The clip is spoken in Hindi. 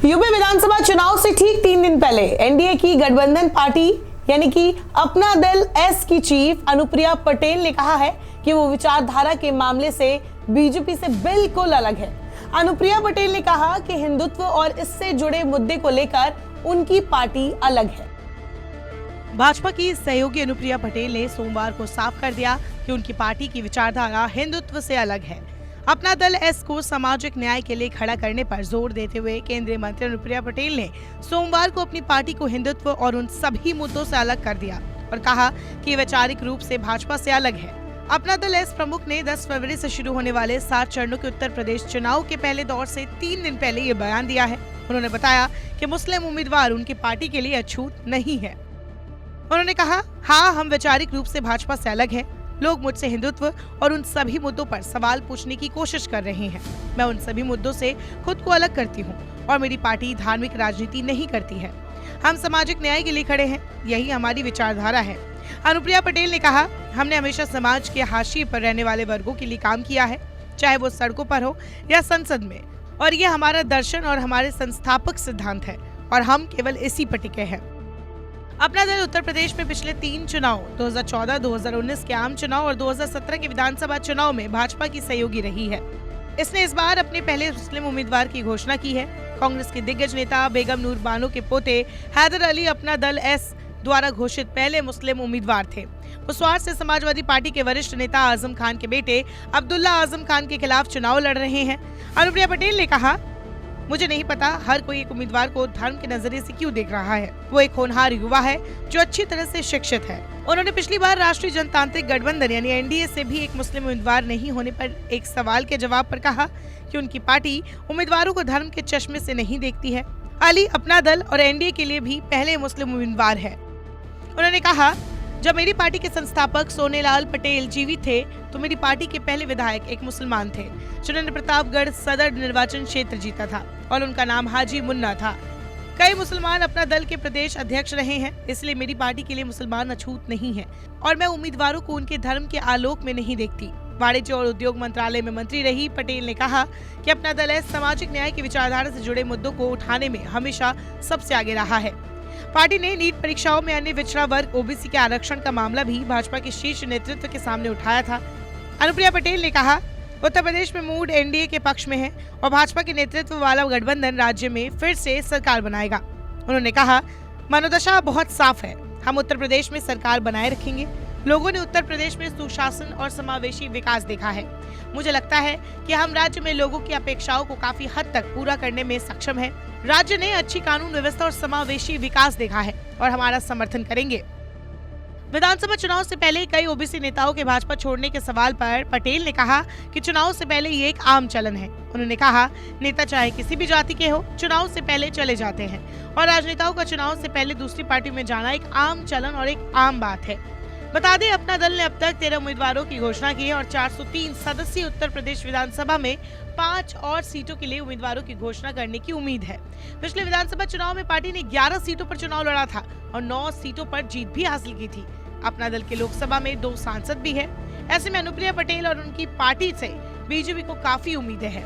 यूपी विधानसभा चुनाव से ठीक 3 दिन पहले एनडीए की गठबंधन पार्टी यानी कि अपना दल एस की चीफ अनुप्रिया पटेल ने कहा है कि वो विचारधारा के मामले से बीजेपी से बिल्कुल अलग है। अनुप्रिया पटेल ने कहा कि हिंदुत्व और इससे जुड़े मुद्दे को लेकर उनकी पार्टी अलग है। भाजपा की सहयोगी अनुप्रिया पटेल ने सोमवार को साफ कर दिया कि उनकी पार्टी की विचारधारा हिंदुत्व से अलग है। अपना दल एस को सामाजिक न्याय के लिए खड़ा करने पर जोर देते हुए केंद्रीय मंत्री अनुप्रिया पटेल ने सोमवार को अपनी पार्टी को हिंदुत्व और उन सभी मुद्दों से अलग कर दिया और कहा कि वैचारिक रूप से भाजपा से अलग है। अपना दल एस प्रमुख ने 10 फरवरी से शुरू होने वाले 7 चरणों के उत्तर प्रदेश चुनाव के पहले दौर से 3 दिन पहले ये बयान दिया है। उन्होंने बताया कि मुस्लिम उम्मीदवार उनकी पार्टी के लिए अछूत नहीं है। उन्होंने कहा, हाँ, हम वैचारिक रूप से भाजपा से अलग है। लोग मुझसे हिंदुत्व और उन सभी मुद्दों पर सवाल पूछने की कोशिश कर रहे हैं। मैं उन सभी मुद्दों से खुद को अलग करती हूँ और मेरी पार्टी धार्मिक राजनीति नहीं करती है। हम सामाजिक न्याय के लिए खड़े हैं, यही हमारी विचारधारा है। अनुप्रिया पटेल ने कहा, हमने हमेशा समाज के हाशिए पर रहने वाले वर्गों के लिए काम किया है, चाहे वो सड़कों पर हो या संसद में, और ये हमारा दर्शन और हमारे संस्थापक सिद्धांत है और हम केवल इसी पर टिके हैं। अपना दल उत्तर प्रदेश में पिछले 3 चुनाव 2014, 2019 के आम चुनाव और 2017 के विधानसभा चुनाव में भाजपा की सहयोगी रही है। इसने इस बार अपने पहले मुस्लिम उम्मीदवार की घोषणा की है। कांग्रेस के दिग्गज नेता बेगम नूर बानो के पोते हैदर अली अपना दल एस द्वारा घोषित पहले मुस्लिम उम्मीदवार थे। बुधवार से समाजवादी पार्टी के वरिष्ठ नेता आजम खान के बेटे अब्दुल्ला आजम खान के खिलाफ चुनाव लड़ रहे हैं। अनुप्रिया पटेल ने कहा, मुझे नहीं पता हर कोई एक उम्मीदवार को धर्म के नजरिए से क्यों देख रहा है। वो एक होनहार युवा है जो अच्छी तरह से शिक्षित है। उन्होंने पिछली बार राष्ट्रीय जनतांत्रिक गठबंधन यानी एनडीए से भी एक मुस्लिम उम्मीदवार नहीं होने पर एक सवाल के जवाब पर कहा कि उनकी पार्टी उम्मीदवारों को धर्म के चश्मे से नहीं देखती है। अली अपना दल और एनडीए के लिए भी पहले मुस्लिम उम्मीदवार है। उन्होंने कहा, जब मेरी पार्टी के संस्थापक सोनेलाल पटेल जीवित थे तो मेरी पार्टी के पहले विधायक एक मुसलमान थे जिन्होंने प्रतापगढ़ सदर निर्वाचन क्षेत्र जीता था और उनका नाम हाजी मुन्ना था। कई मुसलमान अपना दल के प्रदेश अध्यक्ष रहे हैं, इसलिए मेरी पार्टी के लिए मुसलमान अछूत नहीं है और मैं उम्मीदवारों को उनके धर्म के आलोक में नहीं देखती। वाणिज्य और उद्योग मंत्रालय में मंत्री रही पटेल ने कहा कि अपना दल सामाजिक न्याय की विचारधारा से जुड़े मुद्दों को उठाने में हमेशा सबसे आगे रहा है। पार्टी ने नीट परीक्षाओं में अन्य पिछड़ा वर्ग ओबीसी के आरक्षण का मामला भी भाजपा के शीर्ष नेतृत्व के सामने उठाया था। अनुप्रिया पटेल ने कहा, उत्तर प्रदेश में मूड एनडीए के पक्ष में है और भाजपा के नेतृत्व वाला गठबंधन राज्य में फिर से सरकार बनाएगा। उन्होंने कहा, मनोदशा बहुत साफ है, हम उत्तर प्रदेश में सरकार बनाए रखेंगे। लोगों ने उत्तर प्रदेश में सुशासन और समावेशी विकास देखा है। मुझे लगता है कि हम राज्य में लोगों की अपेक्षाओं को काफी हद तक पूरा करने में सक्षम है। राज्य ने अच्छी कानून व्यवस्था और समावेशी विकास देखा है और हमारा समर्थन करेंगे। विधानसभा चुनाव से पहले कई ओबीसी नेताओं के भाजपा छोड़ने के सवाल पर पटेल ने कहा कि चुनाव से पहले ये एक आम चलन है। उन्होंने कहा, नेता चाहे किसी भी जाति के हो, चुनाव से पहले चले जाते हैं और राजनेताओं का चुनाव से पहले दूसरी पार्टी में जाना एक आम चलन और एक आम बात है। बता दें, अपना दल ने अब तक 13 उम्मीदवारों की घोषणा की है और 403 सदस्यीय उत्तर प्रदेश विधानसभा में 5 और सीटों के लिए उम्मीदवारों की घोषणा करने की उम्मीद है। पिछले विधानसभा चुनाव में पार्टी ने 11 सीटों पर चुनाव लड़ा था और 9 सीटों पर जीत भी हासिल की थी। अपना दल के लोकसभा में 2 सांसद भी है। ऐसे में अनुप्रिया पटेल और उनकी पार्टी से बीजेपी को काफी उम्मीदें हैं।